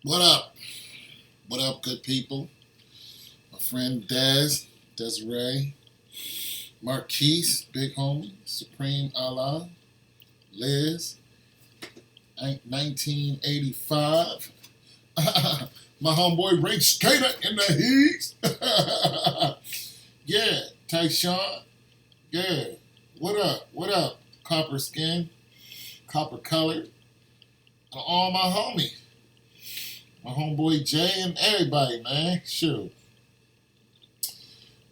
What up? What up, good people? My friend Desiree, Marquise, Big Homie, Supreme Allah, Liz, 1985. My homeboy Ray Skater in the heat. Yeah, Tyshawn. Yeah. What up? What up? Copper skin, copper colored, and all my homies. My homeboy Jay and everybody, man. Sure.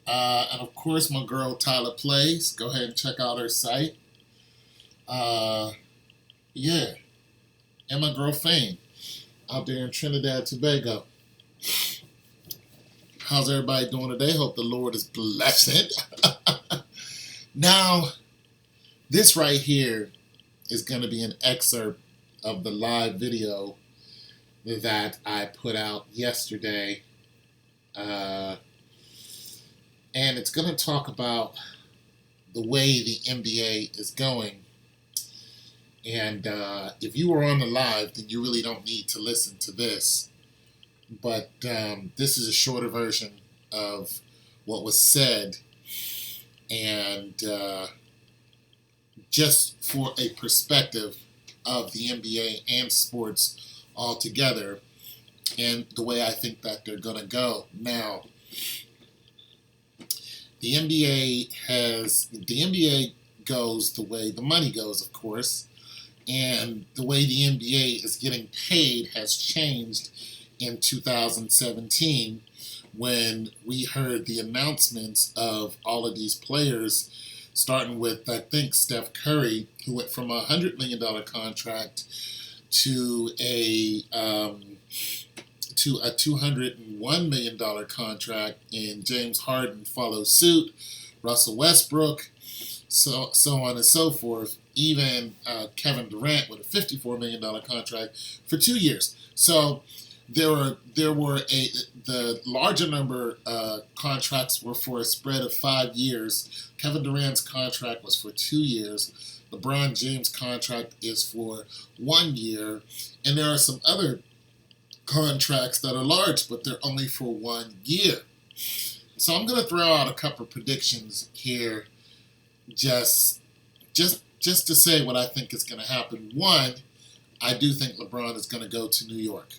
And of course, my girl Tyler Plays. Go ahead and check out her site. Uh, yeah. And my girl Fame out there in Trinidad, Tobago. How's everybody doing today? Hope the Lord is blessed. Now, this right here is going to be an excerpt of the live video that I put out yesterday. And it's going to talk about the way the NBA is going. And if you were on the live, then you really don't need to listen to this. But this is a shorter version of what was said. And just for a perspective of the NBA and sports altogether and the way I think that they're going to go. Now, the NBA goes the way the money goes, of course, and the way the NBA is getting paid has changed in 2017 when we heard the announcements of all of these players, starting with, I think, Steph Curry, who went from a $100 million contract to a $201 million contract, and James Harden follows suit, Russell Westbrook, so on and so forth. Even Kevin Durant with a $54 million contract for 2 years. So the larger number contracts were for a spread of 5 years. Kevin Durant's contract was for 2 years. LeBron James' contract is for 1 year, and there are some other contracts that are large, but they're only for 1 year. So I'm going to throw out a couple of predictions here, just to say what I think is going to happen. One, I do think LeBron is going to go to New York.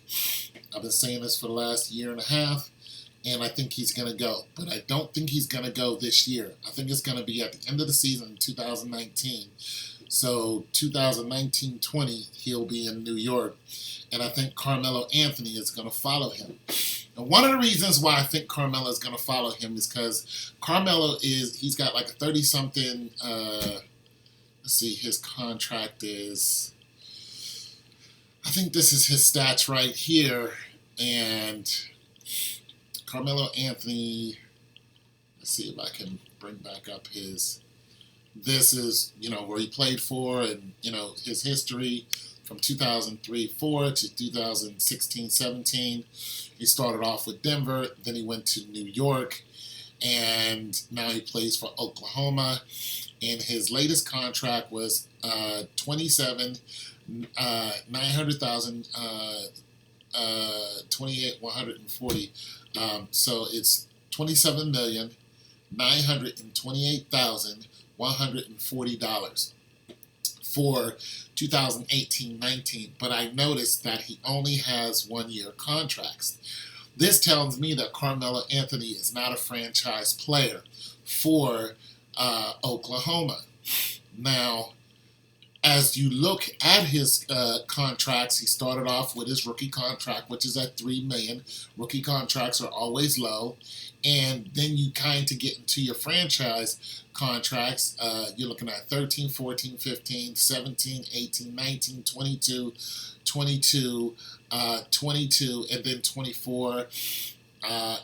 I've been saying this for the last year and a half, and I think he's going to go. But I don't think he's going to go this year. I think it's going to be at the end of the season in 2019. So 2019-20, he'll be in New York. And I think Carmelo Anthony is going to follow him. And one of the reasons why I think Carmelo is going to follow him is because he's got like a 30-something, let's see, his contract is, I think this is his stats right here. And Carmelo Anthony, let's see if I can bring back up this is, where he played for and, his history from 2003-4 to 2016-17. He started off with Denver, then he went to New York, and now he plays for Oklahoma. And his latest contract was 900,000, 140. So it's $27,928,140 for 2018-19. But I noticed that he only has 1 year contracts. This tells me that Carmelo Anthony is not a franchise player for Oklahoma. Now, as you look at his contracts, he started off with his rookie contract, which is at $3 million. Rookie contracts are always low. And then you kind of get into your franchise contracts. You're looking at 13, 14, 15, 17, 18, 19, 22, 22, 22, and then 24.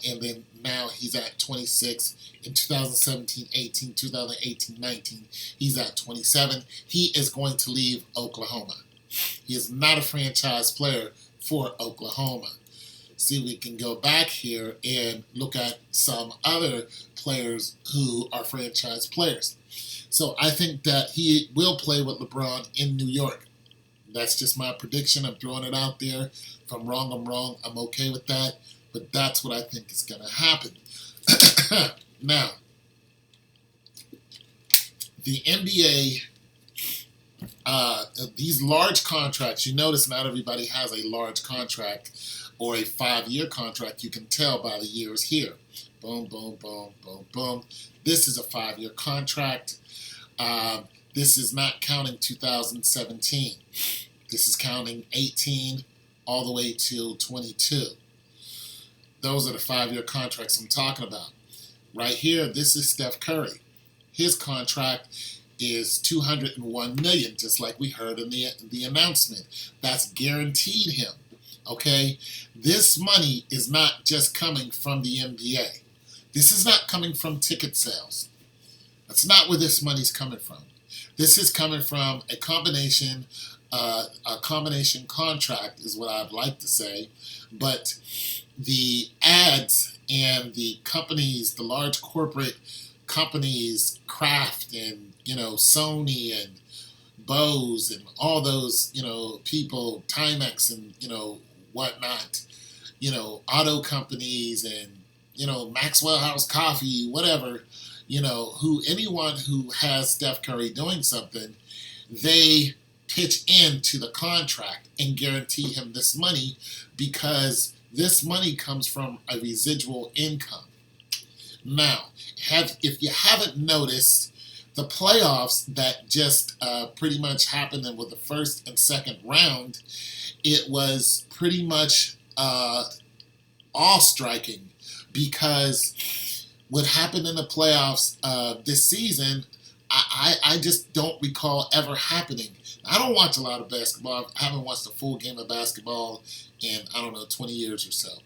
And then now he's at 26 in 2017-18, 2018-19. He's at 27. He is going to leave Oklahoma. He is not a franchise player for Oklahoma. See, we can go back here and look at some other players who are franchise players. So I think that he will play with LeBron in New York. That's just my prediction. I'm throwing it out there. If I'm wrong, I'm wrong. I'm okay with that. But that's what I think is going to happen. Now, the NBA, these large contracts, you notice not everybody has a large contract or a 5-year contract. You can tell by the years here. Boom, boom, boom, boom, boom. This is a 5-year contract. This is not counting 2017. This is counting 18 all the way till 22. Those are the 5-year contracts I'm talking about. Right here, this is Steph Curry. His contract is $201 million, just like we heard in the announcement. That's guaranteed him. Okay? This money is not just coming from the NBA. This is not coming from ticket sales. That's not where this money's coming from. This is coming from a combination contract is what I'd like to say, but the ads and the companies, the large corporate companies, Kraft and Sony and Bose and all those people, Timex and whatnot, auto companies and Maxwell House Coffee, whatever, anyone who has Steph Curry doing something, they pitch into the contract and guarantee him this money because this money comes from a residual income. Now, if you haven't noticed, the playoffs that just pretty much happened with the first and second round, it was pretty much awe-striking because what happened in the playoffs this season, I just don't recall ever happening. I don't watch a lot of basketball. I haven't watched a full game of basketball in, 20 years or so.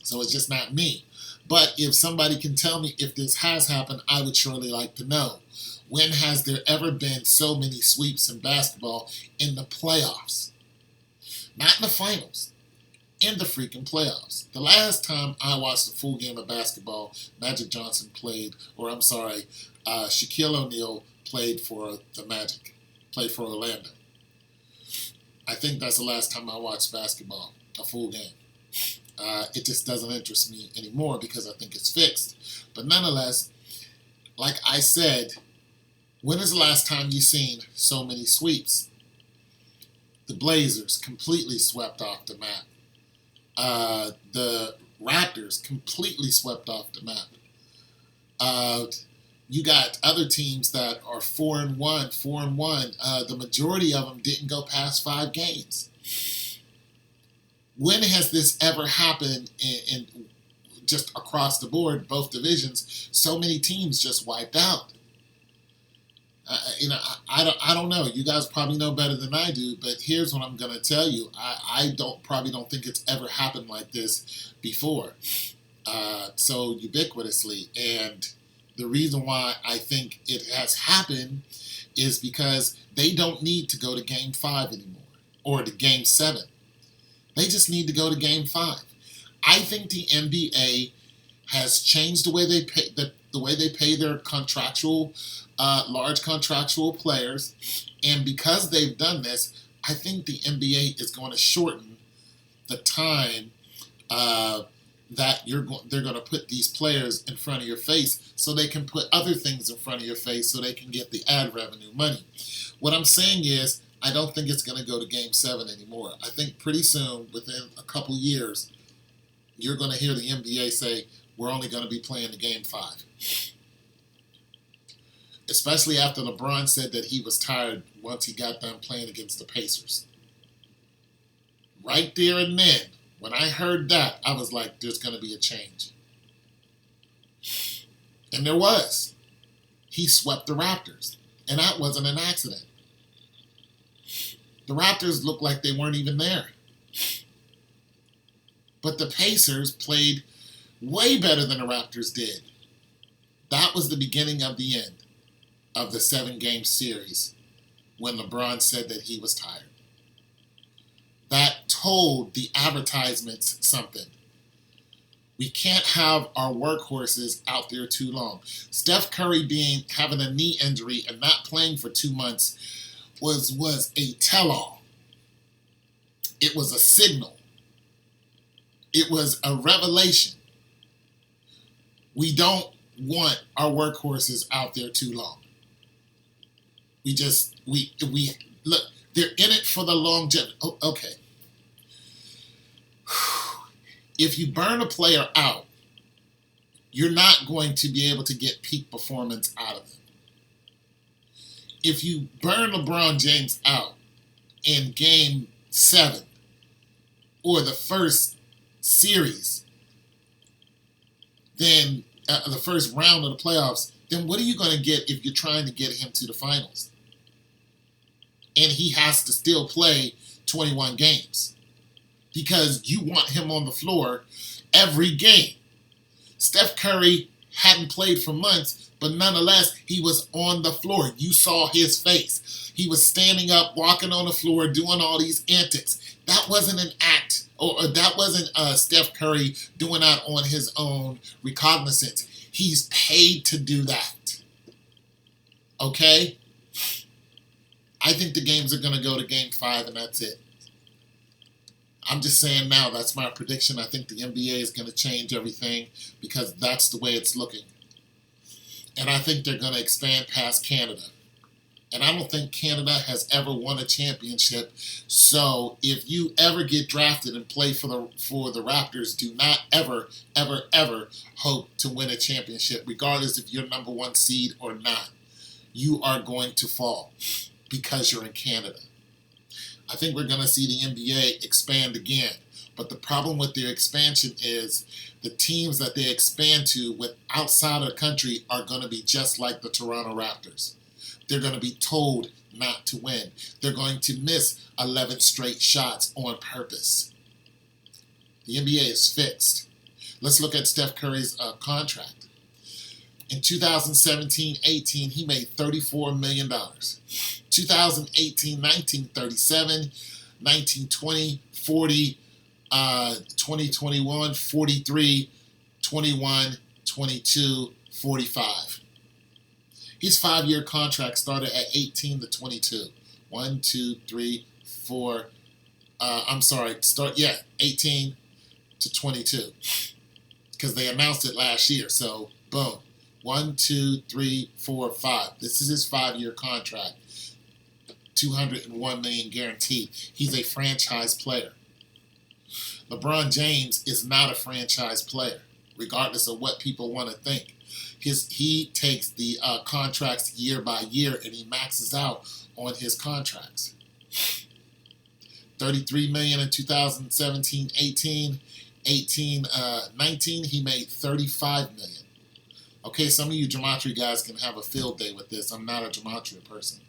So it's just not me. But if somebody can tell me if this has happened, I would surely like to know. When has there ever been so many sweeps in basketball in the playoffs? Not in the finals. In the freaking playoffs. The last time I watched a full game of basketball, Magic Johnson played, Shaquille O'Neal played for the Magic. Played for Orlando. I think that's the last time I watched basketball, a full game. It just doesn't interest me anymore because I think it's fixed. But nonetheless, like I said, when is the last time you seen so many sweeps? The Blazers completely swept off the map. The Raptors completely swept off the map. You got other teams that are 4-1. The majority of them didn't go past 5 games. When has this ever happened in just across the board, both divisions? So many teams just wiped out. I don't know. You guys probably know better than I do, but here's what I'm going to tell you. I probably don't think it's ever happened like this before, so ubiquitously. And the reason why I think it has happened is because they don't need to go to Game 5 anymore or to Game 7. They just need to go to Game 5. I think the NBA has changed the way they pay the way they pay their large contractual players, and because they've done this, I think the NBA is going to shorten the time that they're going to put these players in front of your face so they can put other things in front of your face so they can get the ad revenue money. What I'm saying is I don't think it's going to go to Game 7 anymore. I think pretty soon, within a couple years, you're going to hear the NBA say, we're only going to be playing the Game 5. Especially after LeBron said that he was tired once he got done playing against the Pacers. Right there and then, when I heard that, I was like, there's going to be a change. And there was. He swept the Raptors. And that wasn't an accident. The Raptors looked like they weren't even there. But the Pacers played way better than the Raptors did. That was the beginning of the end of the 7-game series when LeBron said that he was tired. That told the advertisements something. We can't have our workhorses out there too long. Steph Curry having a knee injury and not playing for 2 months was a tell-all. It was a signal. It was a revelation. We don't want our workhorses out there too long. We look, they're in it for the longevity. Oh, okay. If you burn a player out, you're not going to be able to get peak performance out of them. If you burn LeBron James out in game 7 or the first series, then the first round of the playoffs, then what are you going to get if you're trying to get him to the finals? And he has to still play 21 games because you want him on the floor every game. Steph Curry hadn't played for months, but nonetheless, he was on the floor. You saw his face. He was standing up, walking on the floor, doing all these antics. That wasn't an act, or that wasn't Steph Curry doing that on his own recognizance. He's paid to do that. Okay? I think the games are going to go to game 5, and that's it. I'm just saying now, that's my prediction. I think the NBA is going to change everything because that's the way it's looking. And I think they're going to expand past Canada. And I don't think Canada has ever won a championship. So if you ever get drafted and play for the Raptors, do not ever, ever, ever hope to win a championship, regardless if you're number 1 seed or not. You are going to fall because you're in Canada. I think we're going to see the NBA expand again. But the problem with their expansion is the teams that they expand to with outside of the country are going to be just like the Toronto Raptors. They're going to be told not to win. They're going to miss 11 straight shots on purpose. The NBA is fixed. Let's look at Steph Curry's contract. In 2017-18, he made $34 million. 2018-19, 37. 19-20, 40. 2021, 43. 21, 22, 45. His 5-year contract started at 18 to 22. 1, 2, 3, 4. 18 to 22. Because they announced it last year. So, boom. 1, 2, 3, 4, 5. This is his 5-year contract. $201 million guaranteed. He's a franchise player. LeBron James is not a franchise player, regardless of what people want to think. He takes the contracts year by year, and he maxes out on his contracts. $33 million in 2017-18, 18-19, he made $35 million. Okay, some of you gematria guys can have a field day with this. I'm not a gematria person.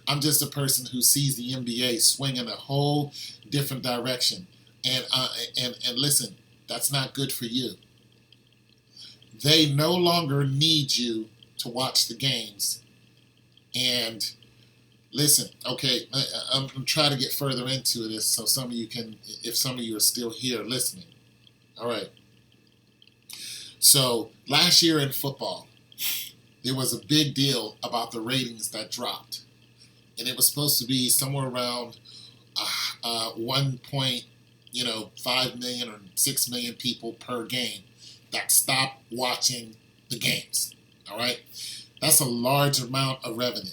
I'm just a person who sees the NBA swinging a whole different direction. And listen, that's not good for you. They no longer need you to watch the games. And listen, okay, I'm trying to get further into this so some of you can, if some of you are still here listening. All right. So last year in football, there was a big deal about the ratings that dropped. And it was supposed to be somewhere around 5 million or 6 million people per game that stopped watching the games. All right? That's a large amount of revenue.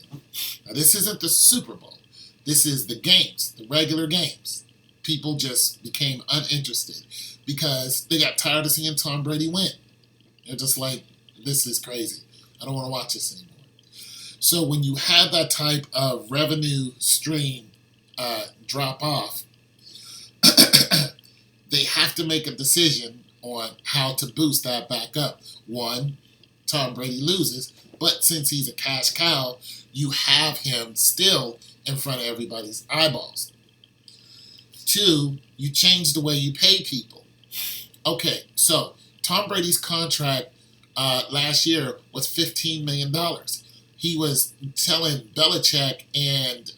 Now, this isn't the Super Bowl. This is the games, the regular games. People just became uninterested because they got tired of seeing Tom Brady win. They're just like, this is crazy. I don't want to watch this anymore. So when you have that type of revenue stream drop off, they have to make a decision on how to boost that back up. 1, Tom Brady loses, but since he's a cash cow, you have him still in front of everybody's eyeballs. 2, you change the way you pay people. Okay, so Tom Brady's contract last year was $15 million. He was telling Belichick and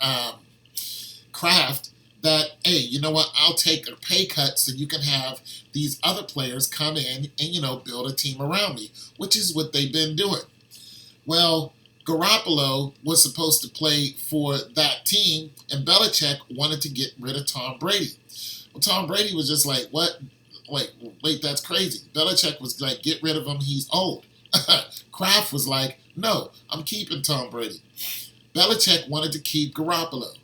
Kraft that, hey, you know what, I'll take a pay cut so you can have these other players come in and, build a team around me, which is what they've been doing. Well, Garoppolo was supposed to play for that team, and Belichick wanted to get rid of Tom Brady. Well, Tom Brady was just like, what? Like, wait, that's crazy. Belichick was like, get rid of him, he's old. Kraft was like, no, I'm keeping Tom Brady. Belichick wanted to keep Garoppolo.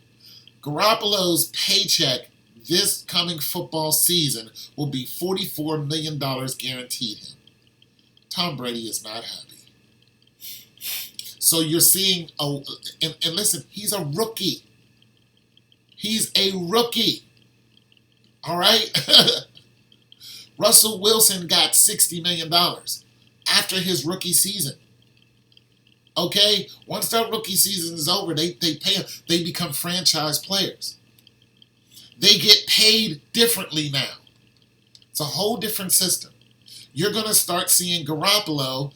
Garoppolo's paycheck this coming football season will be $44 million guaranteed him. Tom Brady is not happy. So you're seeing, and listen, he's a rookie. He's a rookie. All right? Russell Wilson got $60 million after his rookie season. Okay? Once that rookie season is over, they pay them. They become franchise players. They get paid differently now. It's a whole different system. You're going to start seeing Garoppolo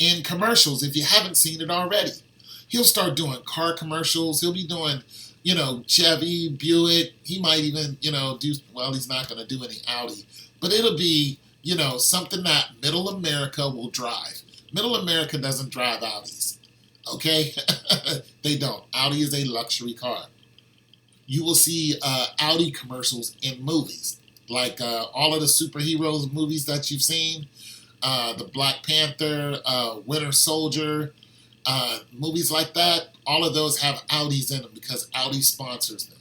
in commercials if you haven't seen it already. He'll start doing car commercials. He'll be doing, Chevy, Buick. He might even, do, well, he's not going to do any Audi. But it'll be, something that middle America will drive. Middle America doesn't drive Audis. Okay? They don't. Audi is a luxury car. You will see Audi commercials in movies. Like all of the superheroes movies that you've seen. The Black Panther, Winter Soldier, movies like that. All of those have Audis in them because Audi sponsors them.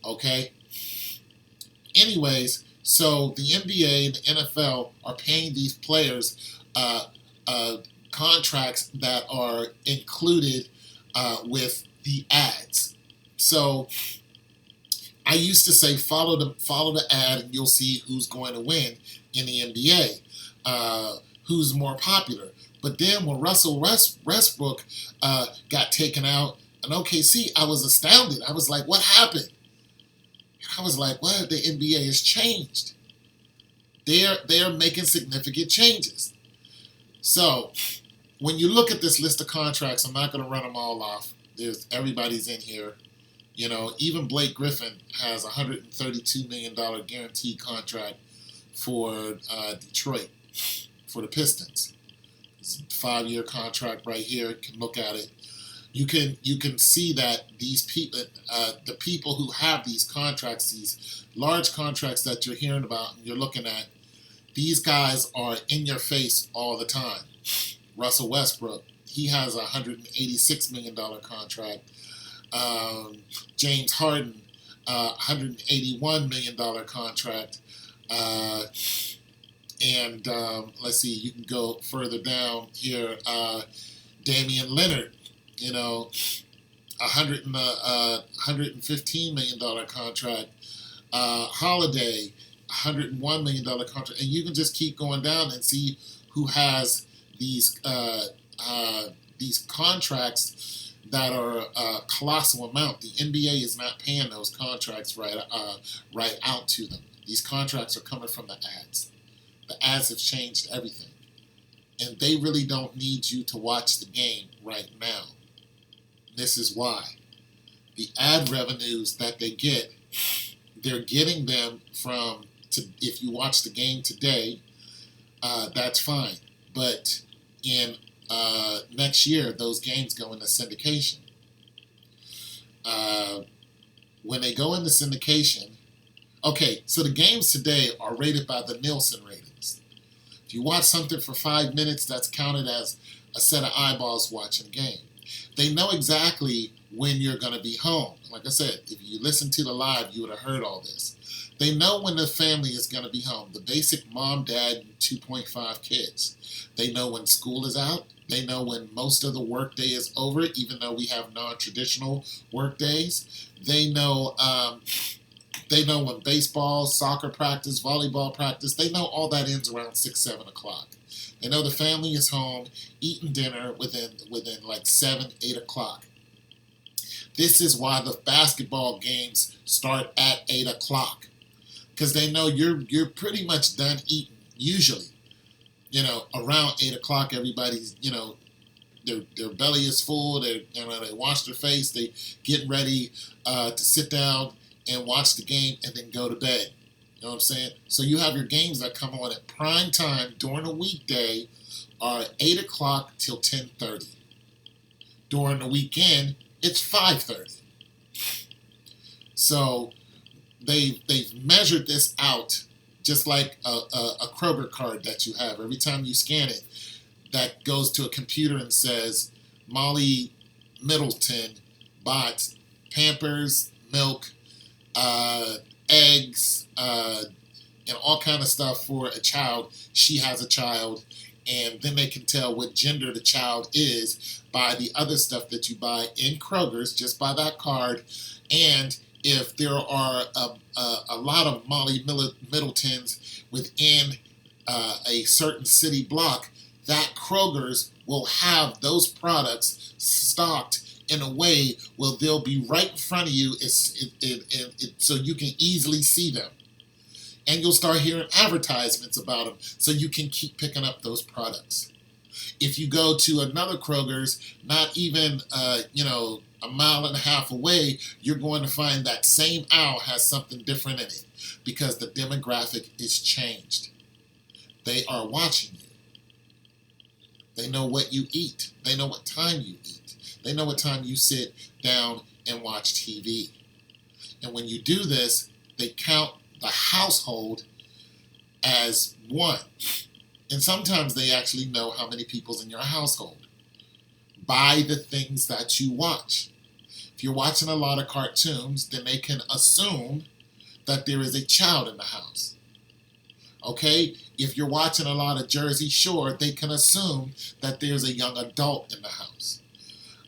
Okay? Anyways, so the NBA and the NFL are paying these players contracts that are included with the ads. So I used to say follow the ad and you'll see who's going to win in the NBA, who's more popular. But then when Russell Westbrook got taken out in OKC, I was astounded. I was like, what happened? I was like, well, the NBA has changed. They are making significant changes. So when you look at this list of contracts, I'm not going to run them all off. Everybody's in here. Even Blake Griffin has a $132 million guaranteed contract for Detroit, for the Pistons. It's a 5-year contract right here. You can look at it. You can see that these people, the people who have these contracts, these large contracts that you're hearing about and you're looking at, these guys are in your face all the time. Russell Westbrook, he has a $186 million contract. James Harden, $181 million contract. And let's see, you can go further down here. Damian Leonard, $115 million contract. Holiday, $101 million contract. And you can just keep going down and see who has these contracts that are a colossal amount. The NBA is not paying those contracts right out to them. These contracts are coming from the ads. The ads have changed everything. And they really don't need you to watch the game right now. This is why. The ad revenues that they get, they're getting them from, if you watch the game today, that's fine. But in next year, those games go into syndication. When they go into syndication, okay, so the games today are rated by the Nielsen ratings. If you watch something for 5 minutes, that's counted as a set of eyeballs watching a game. They know exactly when you're going to be home. Like I said, if you listen to the live, you would have heard all this. They know when the family is going to be home. The basic mom, dad, and 2.5 kids. They know when school is out. They know when most of the workday is over, even though we have non-traditional work days. They know when baseball, soccer practice, volleyball practice, they know all that ends around 6, 7 o'clock. They know the family is home, eating dinner within like 7, 8 o'clock. This is why the basketball games start at 8 o'clock. Because they know you're pretty much done eating, usually. Around 8 o'clock, everybody's, their belly is full, they wash their face, they get ready to sit down and watch the game and then go to bed. You know what I'm saying? So you have your games that come on at prime time during a weekday are 8 o'clock till 10:30. During the weekend, it's 5:30. So they've measured this out just like a Kroger card that you have. Every time you scan it, that goes to a computer and says, Molly Middleton bought Pampers, milk, eggs, and all kind of stuff for a child. She has a child, and then they can tell what gender the child is by the other stuff that you buy in Kroger's, just by that card. And if there are a lot of Molly Middletons within a certain city block, that Kroger's will have those products stocked in a way where they'll be right in front of you, so you can easily see them. And you'll start hearing advertisements about them, so you can keep picking up those products. If you go to another Kroger's, not even a mile and a half away, you're going to find that same aisle has something different in it, because the demographic is changed. They are watching you. They know what you eat. They know what time you eat. They know what time you sit down and watch TV. And when you do this, they count the household as one. And sometimes they actually know how many people's in your household by the things that you watch. If you're watching a lot of cartoons, then they can assume that there is a child in the house. Okay? If you're watching a lot of Jersey Shore, they can assume that there's a young adult in the house.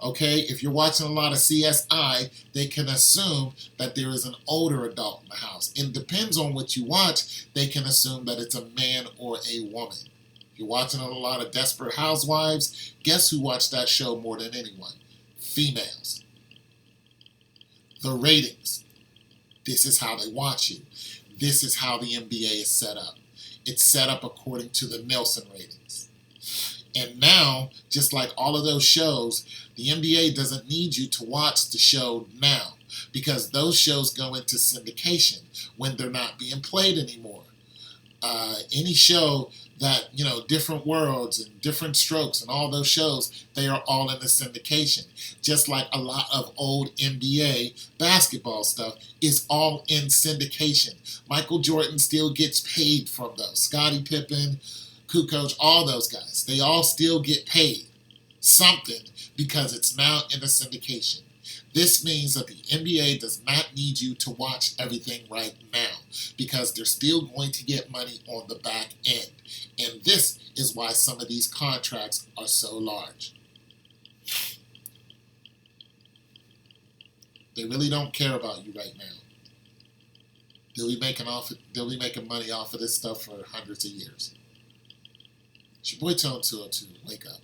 Okay? If you're watching a lot of CSI, they can assume that there is an older adult in the house. It depends on what you watch. They can assume that it's a man or a woman. If you're watching a lot of Desperate Housewives, guess who watched that show more than anyone? Females. The ratings. This is how they watch you. This is how the NBA is set up. It's set up according to the Nielsen ratings. And now, just like all of those shows, the NBA doesn't need you to watch the show now, because those shows go into syndication when they're not being played anymore. Any show that, Different Worlds and Different Strokes and all those shows, they are all in the syndication. Just like a lot of old NBA basketball stuff is all in syndication. Michael Jordan still gets paid from those. Scottie Pippen, Kukoc, all those guys. They all still get paid something because it's now in the syndication. This means that the NBA does not need you to watch everything right now, because they're still going to get money on the back end. And this is why some of these contracts are so large. They really don't care about you right now. They'll be making money off of this stuff for hundreds of years. It's your boy Tone 202. Wake up.